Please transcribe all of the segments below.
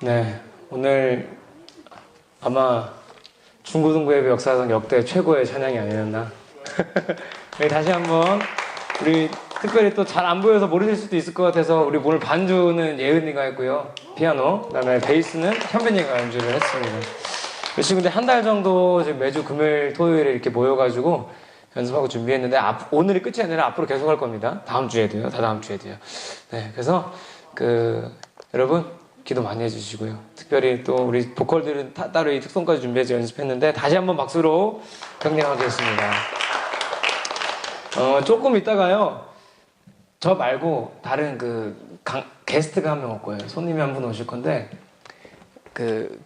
네, 오늘 아마 중고등부 예배 역사상 역대 최고의 찬양이 아니었나. 네, 다시 한번 우리 특별히 또 잘 안 보여서 모르실 수도 있을 것 같아서 우리 오늘 반주는 예은이가 했고요, 피아노, 그다음에 베이스는 현빈이가 연주를 했습니다. 지금 근데 한 달 정도 지금 매주 금요일 토요일에 이렇게 모여가지고 연습하고 준비했는데 오늘이 끝이 아니라 앞으로 계속 할 겁니다. 다음 주에도요, 다다음 주에도요. 네, 그래서 여러분 기도 많이 해주시고요. 특별히 또 우리 보컬들은 따로 이 특송까지 준비해서 연습했는데 다시 한번 박수로 격려하겠습니다. 조금 있다가요, 저 말고 다른 게스트가 한 명 올 거예요. 손님이 한 분 오실 건데 그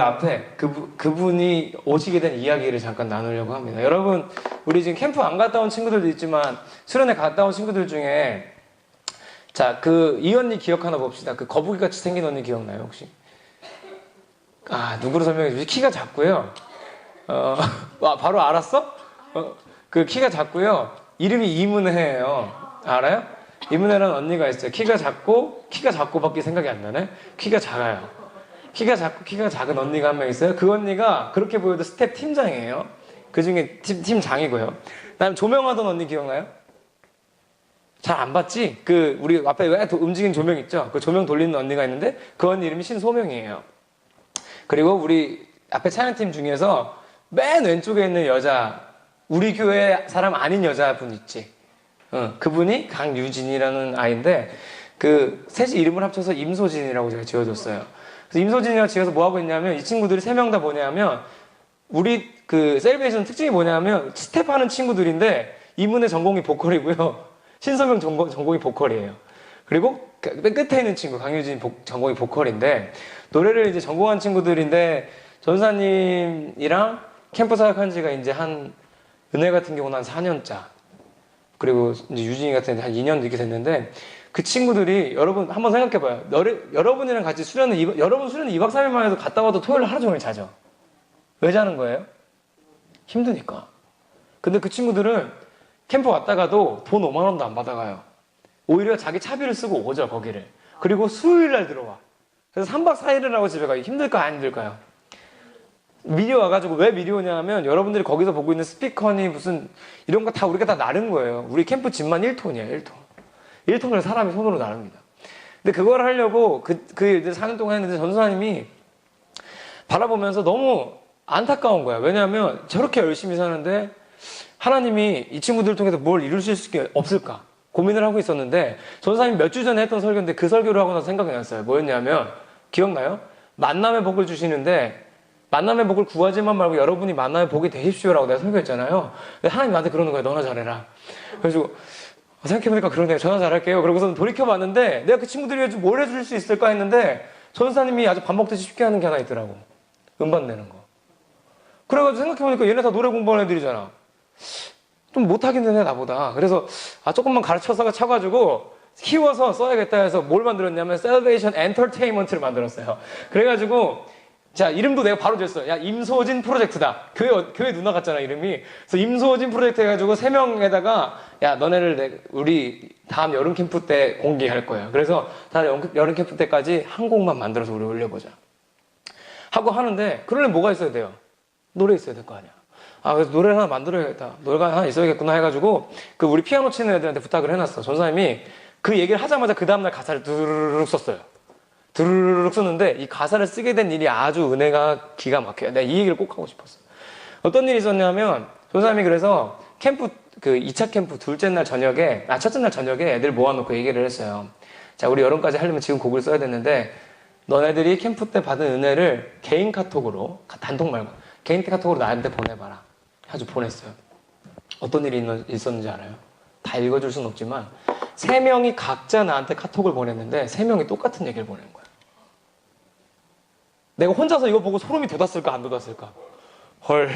앞에 그분이 오시게 된 이야기를 잠깐 나누려고 합니다. 여러분, 우리 지금 캠프 안 갔다 온 친구들도 있지만 수련회 갔다 온 친구들 중에 자, 이 언니 기억하나 봅시다. 그 거북이같이 생긴 언니 기억나요, 혹시? 누구로 설명해 주지? 키가 작고요. 바로 알았어? 그 키가 작고요. 이름이 이문혜예요. 알아요? 이문혜라는 언니가 있어요. 키가 작고밖에 생각이 안 나네? 키가 작아요. 키가 작고 키가 작은 언니가 한 명 있어요. 그 언니가 그렇게 보여도 스텝 팀장이에요. 그 중에 팀장이고요. 그다음에 조명하던 언니 기억나요? 잘 안 봤지? 우리 앞에 왜 움직이는 조명 있죠? 그 조명 돌리는 언니가 있는데 그 언니 이름이 신소명이에요. 그리고 우리 앞에 찬양팀 중에서 맨 왼쪽에 있는 여자, 우리 교회 사람 아닌 여자분 있지? 그분이 강유진이라는 아이인데 셋이 이름을 합쳐서 임소진이라고 제가 지어줬어요. 그래서 임소진이라고 지어서 뭐 하고 있냐면 이 친구들이 3명 다 뭐냐면 우리 셀베이션 특징이 뭐냐면 스텝하는 친구들인데 이문의 전공이 보컬이고요. 신서명 전공이 보컬이에요. 그리고 맨 끝에 있는 친구 강유진 전공이 보컬인데 노래를 이제 전공한 친구들인데 전사님이랑 캠프 사역한 지가 이제 은혜 같은 경우는 한 4년차, 그리고 이제 유진이 같은 데 한 2년 이렇게 됐는데 그 친구들이, 여러분 한번 생각해봐요. 여러분이랑 같이 여러분 수련회 2박 3일만 해도 갔다 와도 토요일 하루 종일 자죠. 왜 자는 거예요? 힘드니까. 근데 그 친구들은 캠프 왔다가도 돈 5만 원도 안 받아가요. 오히려 자기 차비를 쓰고 오죠, 거기를. 그리고 수요일 날 들어와. 그래서 3박 4일을 하고 집에 가기 힘들까요, 안 힘들까요? 미리 와가지고 왜 미리 오냐면 여러분들이 거기서 보고 있는 스피커니 무슨 이런 거 다 우리가 다 나른 거예요. 우리 캠프 집만 1톤이야, 1톤. 1톤을 사람이 손으로 나릅니다. 근데 그걸 하려고 일들 4년 동안 했는데 전도사님이 바라보면서 너무 안타까운 거야. 왜냐하면 저렇게 열심히 사는데 하나님이 이 친구들을 통해서 뭘 이루실 수 없을까 고민을 하고 있었는데, 전도사님이 몇 주 전에 했던 설교인데 그 설교를 하고 나서 생각이 났어요. 뭐였냐면, 기억나요? 만남의 복을 주시는데 만남의 복을 구하지만 말고 여러분이 만남의 복이 되십시오라고 내가 설교했잖아요. 근데 하나님 나한테 그러는 거예요. 너나 잘해라. 그래가지고 생각해보니까 그러네요. 저나 잘할게요. 그러고서 돌이켜봤는데 내가 그 친구들이 뭘 해줄 수 있을까 했는데 전사님이 아주 밥 먹듯이 쉽게 하는 게 하나 있더라고. 음반 내는 거. 그래가지고 생각해보니까 얘네 다 노래 공부하는 애들이잖아. 좀 못하겠는 애 나보다. 그래서 조금만 가르쳐서 차가지고 키워서 써야겠다 해서 뭘 만들었냐면 Salvation Entertainment를 만들었어요. 그래가지고 자, 이름도 내가 바로 줬어. 야, 임소진 프로젝트다. 교회 누나 같잖아, 이름이. 그래서 임소진 프로젝트 해가지고 3명에다가, 야, 너네를 우리 다음 여름 캠프 때 공개할 거야. 그래서 다음 여름 캠프 때까지 한 곡만 만들어서 우리 올려보자. 하고 하는데, 그러려면 뭐가 있어야 돼요? 노래 있어야 될 거 아니야. 그래서 노래를 하나 만들어야겠다. 노래가 하나 있어야겠구나 해가지고, 우리 피아노 치는 애들한테 부탁을 해놨어. 전사님이 그 얘기를 하자마자 그 다음날 가사를 두루룩 썼어요. 드르륵 쓰는데 이 가사를 쓰게 된 일이 아주 은혜가 기가 막혀요. 내가 이 얘기를 꼭 하고 싶었어. 어떤 일이 있었냐면 조사님이 그래서 캠프 2차 캠프 첫째 날 저녁에 애들 모아놓고 얘기를 했어요. 자, 우리 여름까지 하려면 지금 곡을 써야 되는데 너네들이 캠프 때 받은 은혜를 개인 카톡으로, 단톡 말고 개인 카톡으로 나한테 보내봐라. 아주 보냈어요. 어떤 일이 있었는지 알아요? 다 읽어줄 순 없지만 3명이 각자 나한테 카톡을 보냈는데 3명이 똑같은 얘기를 보낸 거야. 내가 혼자서 이거 보고 소름이 돋았을까 안 돋았을까? 헐,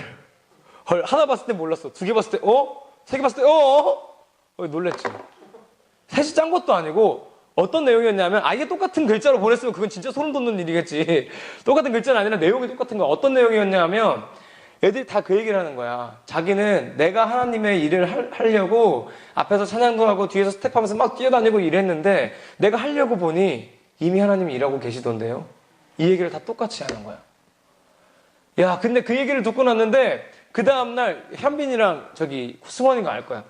하나 봤을 때 몰랐어. 2개 봤을 때 3개 봤을 때 놀랬지. 셋이 짠 것도 아니고 어떤 내용이었냐면 이게 똑같은 글자로 보냈으면 그건 진짜 소름 돋는 일이겠지. 똑같은 글자는 아니라 내용이 똑같은 거야. 어떤 내용이었냐면 애들이 다 그 얘기를 하는 거야. 자기는 내가 하나님의 일을 하려고 앞에서 찬양도 하고 뒤에서 스텝하면서 막 뛰어다니고 이랬는데 내가 하려고 보니 이미 하나님이 일하고 계시던데요. 이 얘기를 다 똑같이 하는 거야. 야, 근데 그 얘기를 듣고 났는데 그 다음날 현빈이랑 승원이가 알 거야.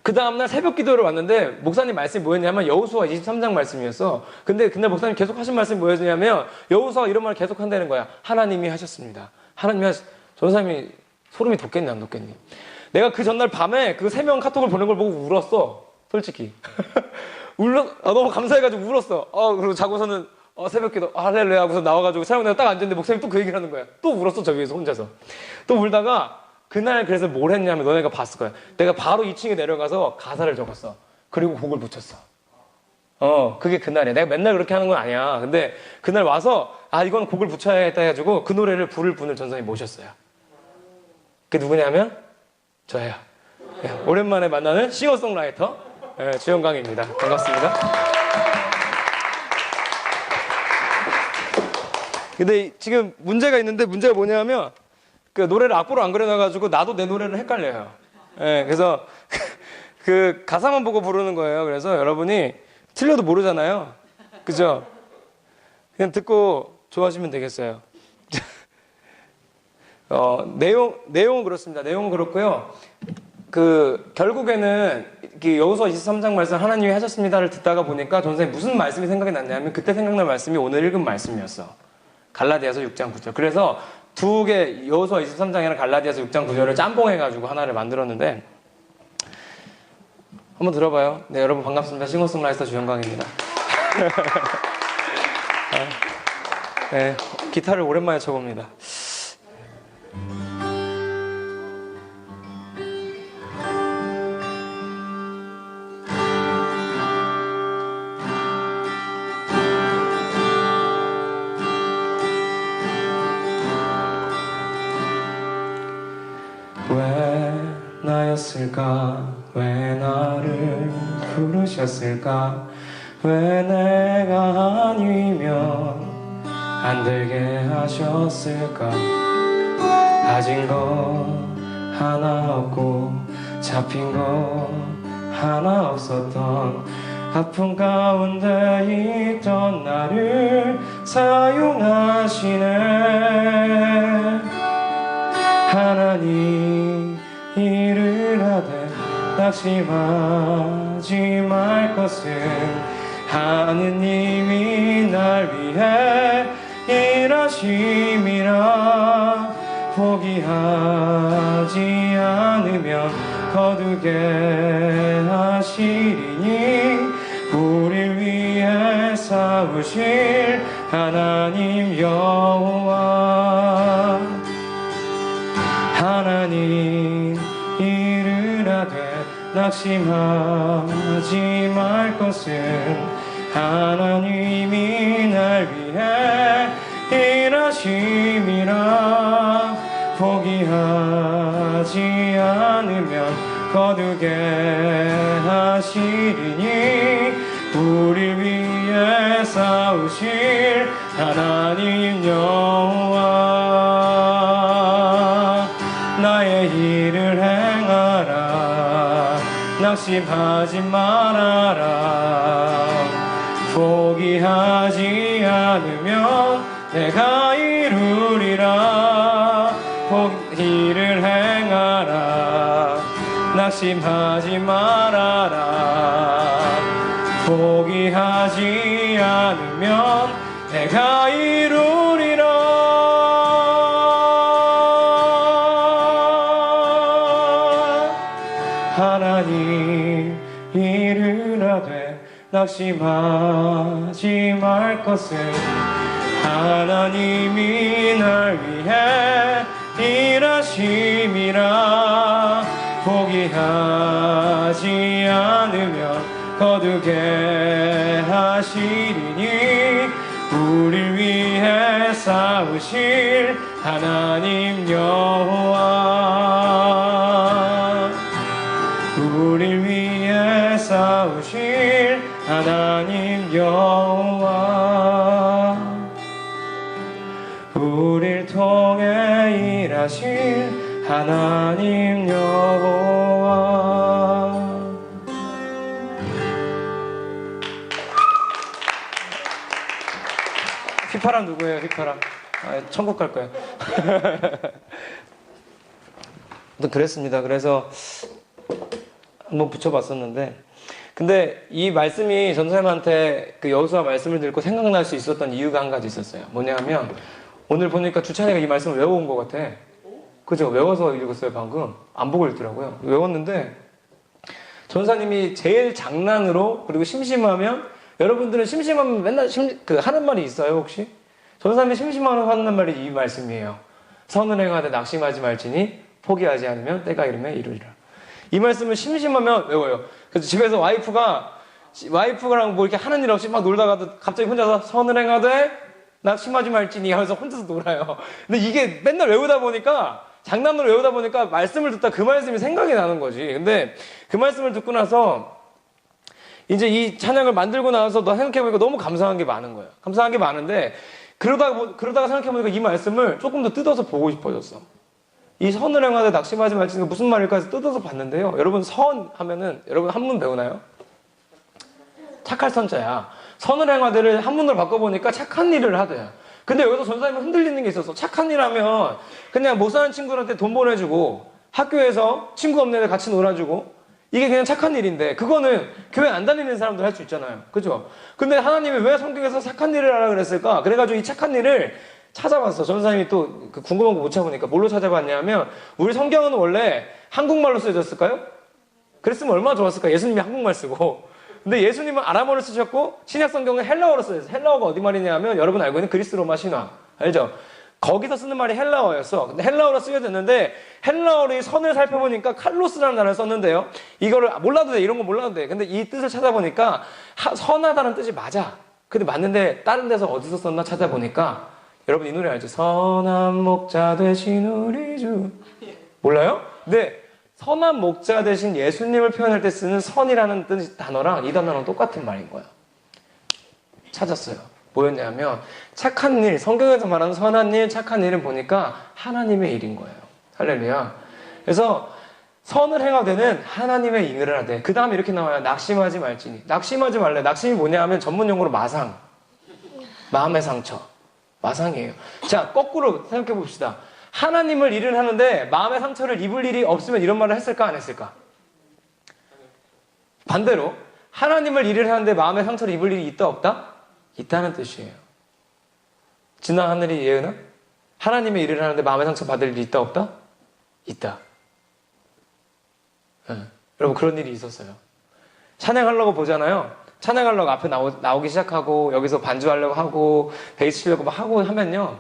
그 다음날 새벽 기도를 왔는데 목사님 말씀이 뭐였냐면 여호수아 23장 말씀이었어. 근데 그날 목사님 계속 하신 말씀이 뭐였냐면 여호수아가 이런 말을 계속 한다는 거야. 하나님이 하셨습니다. 전사님이 소름이 돋겠니 안 돋겠니? 내가 그 전날 밤에 그 3명 카톡을 보낸 걸 보고 울었어. 솔직히. 너무 감사해가지고 울었어. 그리고 자고서는 새벽 기도 할렐루야 하고서 나와가지고 사용 내가 딱 앉았는데 목사님이 또 그 얘기를 하는 거야. 또 울었어. 저 위에서 혼자서. 또 울다가 그날 그래서 뭘 했냐면 너네가 봤을 거야. 내가 바로 2층에 내려가서 가사를 적었어. 그리고 곡을 붙였어. 그게 그날이야. 내가 맨날 그렇게 하는 건 아니야. 근데 그날 와서 이건 곡을 붙여야겠다 해가지고 그 노래를 부를 분을 전사님이 모셨어요. 그게 누구냐면 저예요. 네, 오랜만에 만나는 싱어송라이터 주영강입니다. 반갑습니다. 근데 지금 문제가 있는데 문제가 뭐냐면 그 노래를 악보로 안 그려놔가지고 나도 내 노래를 헷갈려요. 네, 그래서 그 가사만 보고 부르는 거예요. 그래서 여러분이 틀려도 모르잖아요. 그죠? 그냥 듣고 좋아하시면 되겠어요. 내용은 그렇습니다. 내용은 그렇고요. 결국에는 여호수아 23장 말씀 하나님이 하셨습니다를 듣다가 보니까 전선생님 무슨 말씀이 생각이 났냐면 그때 생각난 말씀이 오늘 읽은 말씀이었어. 갈라디아서 6장 9절. 그래서 두 개 여호수아 23장이랑 갈라디아서 6장 9절을 짬뽕해가지고 하나를 만들었는데 한번 들어봐요. 네, 여러분 반갑습니다. 싱어송라이터 주영광입니다. 네, 기타를 오랜만에 쳐봅니다. 왜 나였을까? 왜 나를 부르셨을까? 왜 내가 아니면 안 되게 하셨을까? 가진 거 하나 없고 잡힌 거 하나 없었던 아픔 가운데 있던 나를 사용하시네. 하나님 일을 하되 낙심하지 말 것은 하느님이 날 위해 일하심이라. 포기하지 않으면 거두게 하시리니 우릴 위해 싸우실 하나님 여호와. 하나님 일을 하되 낙심하지 말 것은 하나님이 날 위해 일하심이라. 포기하지 않으면 거두게 하시리니 우릴 위해 싸우실 하나님 여호와. 나의 일을 행하라. 낙심하지 말아라. 포기하지 않으면 내가 이루리라. 일을 행하라. 낙심하지 말아라. 포기하지 않으면 내가 이루리라. 하나님 일을 하되 낙심하지 말 것은 하나님이 날 위해 일하심이라. 포기하지 않으면 거두게 하시리니 우릴 위해 싸우실 하나님 여호와. 우릴 위해 싸우실 하나님 여호와. 우릴 통해 일하실 하나님 여호와. 휘파람 누구예요? 휘파람. 아, 천국 갈 거예요. 그랬습니다. 그래서 한번 붙여봤었는데, 근데 이 말씀이 전사님한테 그 여호수아 말씀을 듣고 생각날 수 있었던 이유가 한 가지 있었어요. 뭐냐면 오늘 보니까 주찬이가 이 말씀을 외워온 것 같아. 그죠? 외워서 읽었어요 방금. 안 보고 읽더라고요. 외웠는데 전사님이 제일 장난으로, 그리고 심심하면, 여러분들은 심심하면 맨날 하는 말이 있어요 혹시? 전사님이 심심하면 하는 말이 이 말씀이에요. 선을 행하되 낙심하지 말지니 포기하지 않으면 때가 이르면 이루리라. 이 말씀을 심심하면 외워요. 그래서 집에서 와이프랑 뭐 이렇게 하는 일 없이 막 놀다가도 갑자기 혼자서 선을 행하되 낙심하지 말지니 하면서 혼자서 놀아요. 근데 이게 맨날 외우다 보니까, 장난으로 외우다 보니까 말씀을 듣다 그 말씀이 생각이 나는 거지. 근데 그 말씀을 듣고 나서 이제 이 찬양을 만들고 나서 생각해보니까 너무 감사한 게 많은 거예요. 감사한 게 많은데 그러다가 생각해보니까 이 말씀을 조금 더 뜯어서 보고 싶어졌어. 이 선을 행하되 낙심하지 말지는 무슨 말일까 해서 뜯어서 봤는데요. 여러분 선 하면은 여러분 한문 배우나요? 착할 선자야. 선을 행하되를 한문으로 바꿔보니까 착한 일을 하되. 근데 여기서 전사님은 흔들리는 게 있었어. 착한 일 하면 그냥 못 사는 친구들한테 돈 보내주고 학교에서 친구 없는 애들 같이 놀아주고 이게 그냥 착한 일인데, 그거는 교회 안 다니는 사람들 할 수 있잖아요. 그죠? 근데 하나님이 왜 성경에서 착한 일을 하라 그랬을까? 그래가지고 이 착한 일을 찾아봤어. 전사님이 또 궁금한 거 못 찾아보니까 뭘로 찾아봤냐면, 우리 성경은 원래 한국말로 쓰여졌을까요? 그랬으면 얼마나 좋았을까? 예수님이 한국말 쓰고. 근데 예수님은 아람어를 쓰셨고 신약 성경은 헬라어로 쓰여졌어요. 헬라어가 어디 말이냐면 여러분 알고 있는 그리스 로마 신화 알죠? 거기서 쓰는 말이 헬라어였어. 근데 헬라어로 쓰여졌는데 헬라어로 선을 살펴보니까 칼로스라는 단어를 썼는데요. 이거를 몰라도 돼. 이런 거 몰라도 돼. 근데 이 뜻을 찾아보니까 선하다는 뜻이 맞아. 근데 맞는데 다른 데서 어디서 썼나 찾아보니까, 여러분 이 노래 알죠? 선한 목자 되신 우리 주. 몰라요? 근데 선한 목자 되신 예수님을 표현할 때 쓰는 선이라는 단어랑 이 단어랑 똑같은 말인 거야. 찾았어요. 뭐였냐면 착한 일, 성경에서 말하는 선한 일, 착한 일은 보니까 하나님의 일인 거예요. 할렐루야. 그래서 선을 행하되는 하나님의 일을 하되, 그 다음에 이렇게 나와요. 낙심하지 말지니. 낙심하지 말래. 낙심이 뭐냐 하면 전문용어로 마상, 마음의 상처, 마상이에요. 자, 거꾸로 생각해 봅시다. 하나님을 일을 하는데 마음의 상처를 입을 일이 없으면 이런 말을 했을까 안 했을까? 반대로 하나님을 일을 하는데 마음의 상처를 입을 일이 있다 없다? 있다는 뜻이에요. 지나 하늘이 예은아? 하나님의 일을 하는데 마음의 상처 받을 일이 있다 없다? 있다. 네. 여러분 그런 일이 있었어요. 찬양하려고 보잖아요. 찬양하려고 앞에 나오기 시작하고 여기서 반주하려고 하고 베이스 치려고 막 하고 하면요,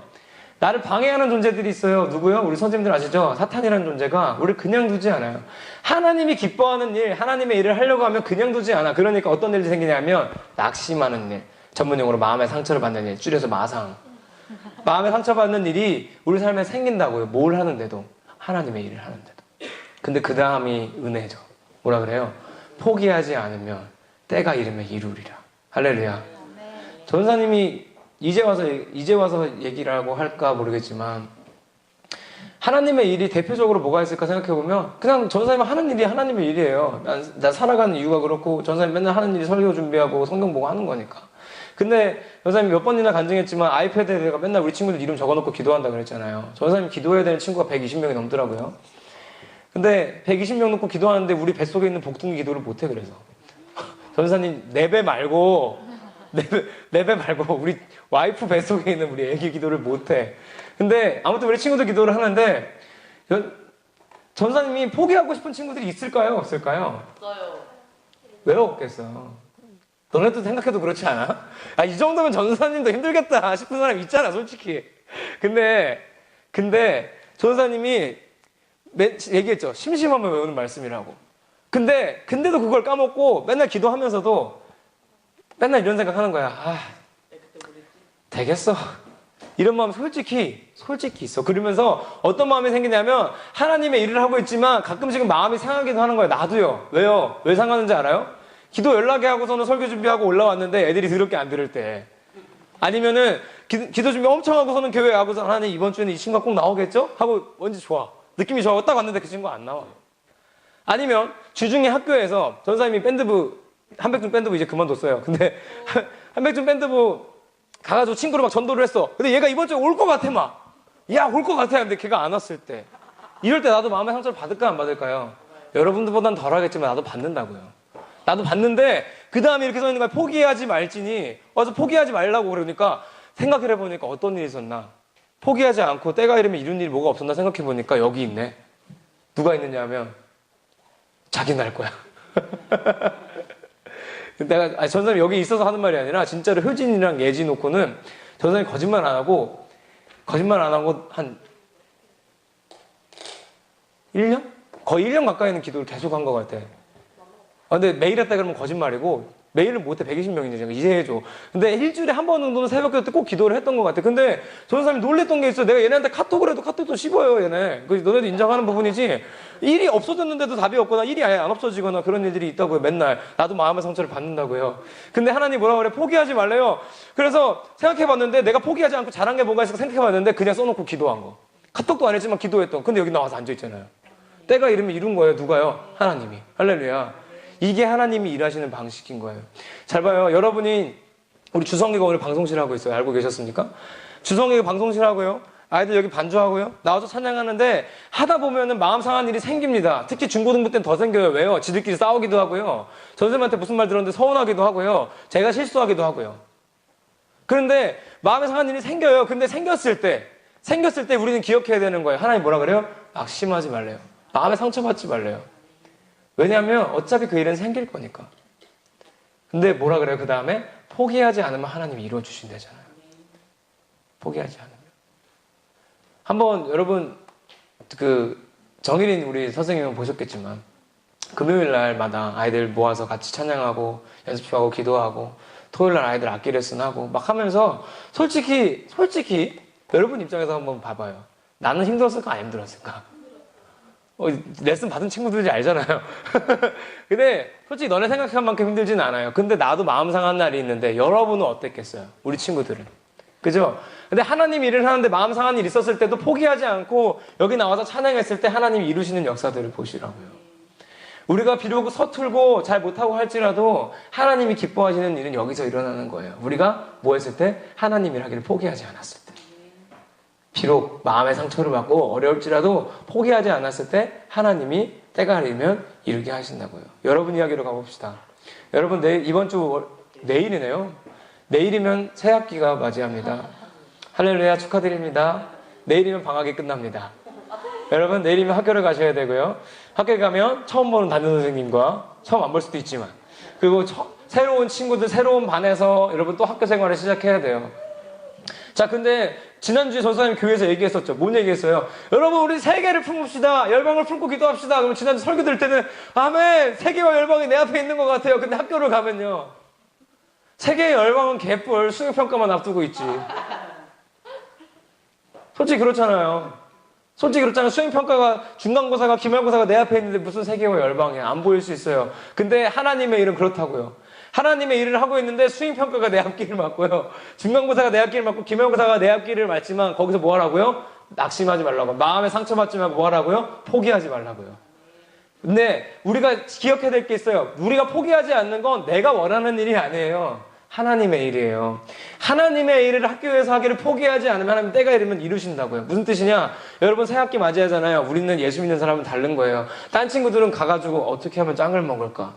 나를 방해하는 존재들이 있어요. 누구요? 우리 선생님들 아시죠? 사탄이라는 존재가 우리를 그냥 두지 않아요. 하나님이 기뻐하는 일, 하나님의 일을 하려고 하면 그냥 두지 않아. 그러니까 어떤 일이 생기냐면 낙심하는 일, 전문용어로 마음의 상처를 받는 일, 줄여서 마상. 마음의 상처받는 일이 우리 삶에 생긴다고요. 뭘 하는데도, 하나님의 일을 하는데도. 근데 그 다음이 은혜죠. 뭐라 그래요? 포기하지 않으면 때가 이르면 이루리라. 할렐루야. 전사님이 이제 와서 얘기를 하고 할까 모르겠지만, 하나님의 일이 대표적으로 뭐가 있을까 생각해보면 그냥 전사님은 하는 일이 하나님의 일이에요. 난 살아가는 이유가 그렇고, 전사님 맨날 하는 일이 설교 준비하고 성경 보고 하는 거니까. 근데 전사님이 몇 번이나 간증했지만 아이패드에 내가 맨날 우리 친구들 이름 적어놓고 기도한다 그랬잖아요. 전사님이 기도해야 되는 친구가 120명이 넘더라고요. 근데 120명 놓고 기도하는데 우리 뱃속에 있는 복둥이 기도를 못해. 그래서 전사님 4배 말고 우리 와이프 뱃속에 있는 우리 애기 기도를 못해. 근데 아무튼 우리 친구들 기도를 하는데, 전사님이 포기하고 싶은 친구들이 있을까요? 없을까요? 없어요. 왜 없겠어? 너네도 생각해도 그렇지 않아? 아, 이 정도면 전사님도 힘들겠다 싶은 사람 있잖아, 솔직히. 근데 전사님이 얘기했죠. 심심하면 외우는 말씀이라고. 근데도 그걸 까먹고 맨날 기도하면서도 맨날 이런 생각하는 거야. 아, 되겠어. 이런 마음 솔직히 있어. 그러면서 어떤 마음이 생기냐면, 하나님의 일을 하고 있지만 가끔씩은 마음이 상하기도 하는 거예요. 나도요. 왜요? 왜 상하는지 알아요? 기도 연락해 하고서는 설교 준비하고 올라왔는데 애들이 더럽게 안 들을 때, 아니면은 기도 준비 엄청 하고서는 교회 가고서 하나님 이번 주에는 이 친구가 꼭 나오겠죠? 하고 왠지 좋아. 느낌이 좋아. 딱 왔는데 그 친구가 안 나와요. 아니면 주중에 학교에서 전사님이 한백준 밴드부 이제 그만뒀어요. 근데 한백준 밴드부 가가지고 친구를 막 전도를 했어. 근데 얘가 이번 주에 올 것 같아, 막. 야, 올 것 같아. 근데 걔가 안 왔을 때. 이럴 때 나도 마음의 상처를 받을까, 안 받을까요? 여러분들보단 덜 하겠지만 나도 받는다고요. 나도 받는데, 그 다음에 이렇게 서 있는 거야. 포기하지 말지니. 와서 포기하지 말라고 그러니까, 생각을 해보니까 어떤 일이 있었나. 포기하지 않고 때가 이르면 이룬 일이 뭐가 없었나 생각해보니까 여기 있네. 누가 있느냐 하면, 자기 날 거야. 내가, 전사님 여기 있어서 하는 말이 아니라, 진짜로 효진이랑 예지 놓고는, 전사님 거짓말 안 하고 한 1년? 거의 1년 가까이는 기도를 계속 한 것 같아. 근데 매일 했다 그러면 거짓말이고, 매일은 못해. 120명이지. 이제 해줘. 근데 일주일에 한 번 정도는 새벽 때 꼭 기도를 했던 것 같아. 근데 전사님이 놀랬던 게 있어. 내가 얘네한테 카톡을 해도 카톡도 씹어요, 얘네. 너네도 인정하는 부분이지. 일이 없어졌는데도 답이 없거나 일이 아예 안 없어지거나 그런 일들이 있다고요, 맨날. 나도 마음의 상처를 받는다고요. 근데 하나님 뭐라 그래? 포기하지 말래요. 그래서 생각해봤는데 내가 포기하지 않고 잘한 게 뭔가 있을까 생각해봤는데 그냥 써놓고 기도한 거. 카톡도 안 했지만 기도했던. 근데 여기 나와서 앉아있잖아요. 때가 이르면 이룬 거예요. 누가요? 하나님이. 할렐루야. 이게 하나님이 일하시는 방식인 거예요. 잘 봐요. 여러분이 우리 주성이가 오늘 방송실 하고 있어요. 알고 계셨습니까? 주성이가 방송실 하고요. 아이들 여기 반주하고요. 나와서 찬양하는데 하다 보면은 마음 상한 일이 생깁니다. 특히 중고등부 때는 더 생겨요. 왜요? 지들끼리 싸우기도 하고요. 전쌤한테 무슨 말 들었는데 서운하기도 하고요. 제가 실수하기도 하고요. 그런데 마음에 상한 일이 생겨요. 근데 생겼을 때 우리는 기억해야 되는 거예요. 하나님 뭐라 그래요? 낙심하지 말래요. 마음에 상처받지 말래요. 왜냐하면 어차피 그 일은 생길 거니까. 근데 뭐라 그래요? 그 다음에 포기하지 않으면 하나님이 이루어주신다잖아요. 포기하지 않으면. 한번 여러분 정일인 우리 선생님은 보셨겠지만 금요일 날마다 아이들 모아서 같이 찬양하고 연습하고 기도하고 토요일 날 아이들 악기 레슨하고 막 하면서 솔직히 여러분 입장에서 한번 봐봐요. 나는 힘들었을까 안 힘들었을까? 레슨 받은 친구들이 알잖아요. 근데 솔직히 너네 생각한 만큼 힘들진 않아요. 근데 나도 마음 상한 날이 있는데 여러분은 어땠겠어요? 우리 친구들은. 그죠? 근데 하나님 일을 하는데 마음 상한 일 있었을 때도 포기하지 않고 여기 나와서 찬양했을 때 하나님이 이루시는 역사들을 보시라고요. 우리가 비록 서툴고 잘 못하고 할지라도 하나님이 기뻐하시는 일은 여기서 일어나는 거예요. 우리가 뭐 했을 때? 하나님 일하기를 포기하지 않았을 때. 비록 마음의 상처를 받고 어려울지라도 포기하지 않았을 때 하나님이 때가 아니면 이루게 하신다고요. 여러분 이야기로 가봅시다. 여러분 이번 주 내일이네요. 내일이면 새 학기가 맞이합니다. 할렐루야 축하드립니다. 내일이면 방학이 끝납니다. 여러분 내일이면 학교를 가셔야 되고요. 학교에 가면 처음 보는 담임 선생님과 처음 안 볼 수도 있지만 그리고 새로운 친구들 새로운 반에서 여러분 또 학교 생활을 시작해야 돼요. 자, 근데 지난주에 전사님 교회에서 얘기했었죠. 뭔 얘기했어요? 여러분 우리 세계를 품읍시다. 열방을 품고 기도합시다. 그러면 지난주 설교 들 때는 아멘 세계와 열방이 내 앞에 있는 것 같아요. 근데 학교를 가면요. 세계의 열방은 개뿔 수행평가만 앞두고 있지. 솔직히 그렇잖아요. 수행평가가 중간고사가 기말고사가 내 앞에 있는데 무슨 세계와 열방이야. 안 보일 수 있어요. 근데 하나님의 일은 그렇다고요. 하나님의 일을 하고 있는데 수행평가가 내 앞길을 맞고요. 중간고사가 내 앞길을 맞고 기말고사가 내 앞길을 맞지만 거기서 뭐 하라고요? 낙심하지 말라고. 마음에 상처받지 말고 뭐 하라고요? 포기하지 말라고요. 근데 우리가 기억해야 될 게 있어요. 우리가 포기하지 않는 건 내가 원하는 일이 아니에요. 하나님의 일이에요. 하나님의 일을 학교에서 하기를 포기하지 않으면 하나님 때가 이르면 이루신다고요. 무슨 뜻이냐? 여러분 새학기 맞이하잖아요. 우리는 예수 믿는 사람은 다른 거예요. 딴 친구들은 가가지고 어떻게 하면 짱을 먹을까?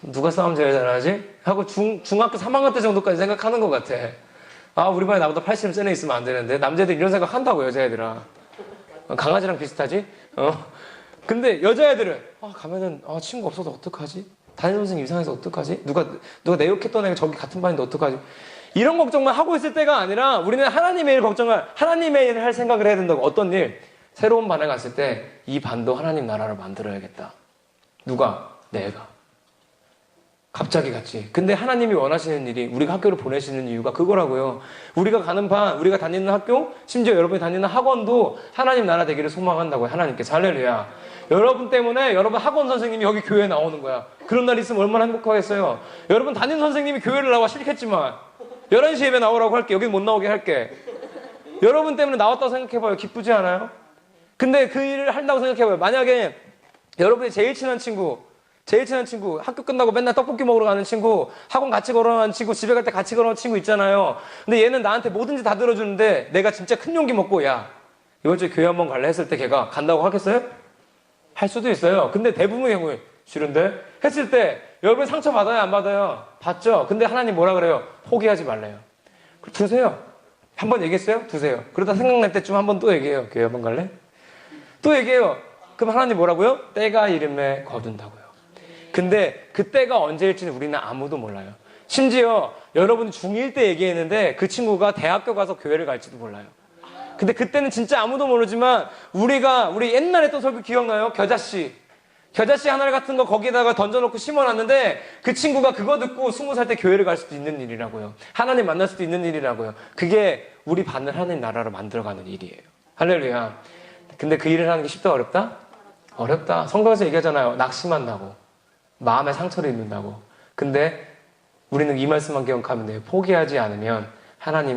누가 싸움 제일 잘하지? 하고 중학교 3학년 때 정도까지 생각하는 것 같아. 우리 반에 나보다 80은 센 애 있으면 안 되는데. 남자애들 이런 생각 한다고, 여자애들아. 강아지랑 비슷하지? 근데 여자애들은, 가면은, 친구 없어서 어떡하지? 담임선생님 이상해서 어떡하지? 누가 내 욕했던 애가 저기 같은 반인데 어떡하지? 이런 걱정만 하고 있을 때가 아니라 우리는 하나님의 하나님의 일을 할 생각을 해야 된다고. 어떤 일? 새로운 반에 갔을 때 이 반도 하나님 나라를 만들어야겠다. 누가? 내가. 갑자기 갔지. 근데 하나님이 원하시는 일이 우리가 학교를 보내시는 이유가 그거라고요. 우리가 가는 반, 우리가 다니는 학교, 심지어 여러분이 다니는 학원도 하나님 나라 되기를 소망한다고요. 하나님께서. 할렐루야. 여러분 때문에 여러분 학원 선생님이 여기 교회에 나오는 거야. 그런 날 있으면 얼마나 행복하겠어요. 여러분 담임 선생님이 교회를 나와 싫겠지만 11시 예배 나오라고 할게. 여긴 못 나오게 할게. 여러분 때문에 나왔다고 생각해봐요. 기쁘지 않아요? 근데 그 일을 한다고 생각해봐요. 만약에 여러분이 제일 친한 친구 제일 친한 친구, 학교 끝나고 맨날 떡볶이 먹으러 가는 친구, 학원 같이 걸어가는 친구, 집에 갈 때 같이 걸어가는 친구 있잖아요. 근데 얘는 나한테 뭐든지 다 들어주는데 내가 진짜 큰 용기 먹고 야, 이번 주에 교회 한번 갈래 했을 때 걔가 간다고 하겠어요? 할 수도 있어요. 근데 대부분의 경우에 싫은데? 했을 때 여러분 상처 받아요? 안 받아요? 받죠? 근데 하나님 뭐라 그래요? 포기하지 말래요. 두세요. 한 번 얘기했어요? 두세요. 그러다 생각날 때쯤 한 번 또 얘기해요. 교회 한번 갈래? 또 얘기해요. 그럼 하나님 뭐라고요? 때가 이름에 거둔다고요. 근데 그 때가 언제일지는 우리는 아무도 몰라요. 심지어 여러분이 중1 때 얘기했는데 그 친구가 대학교 가서 교회를 갈지도 몰라요. 근데 그때는 진짜 아무도 모르지만 우리 옛날에 했던 설교 기억나요? 겨자씨 하나 같은 거 거기다가 던져놓고 심어놨는데 그 친구가 그거 듣고 20살 때 교회를 갈 수도 있는 일이라고요. 하나님 만날 수도 있는 일이라고요. 그게 우리 반을 하나님 나라로 만들어가는 일이에요. 할렐루야. 근데 그 일을 하는 게 쉽다 어렵다? 어렵다. 성경에서 얘기하잖아요. 낙심한다고. 마음에 상처를 입는다고. 근데 우리는 이 말씀만 기억하면 돼요. 포기하지 않으면 하나님의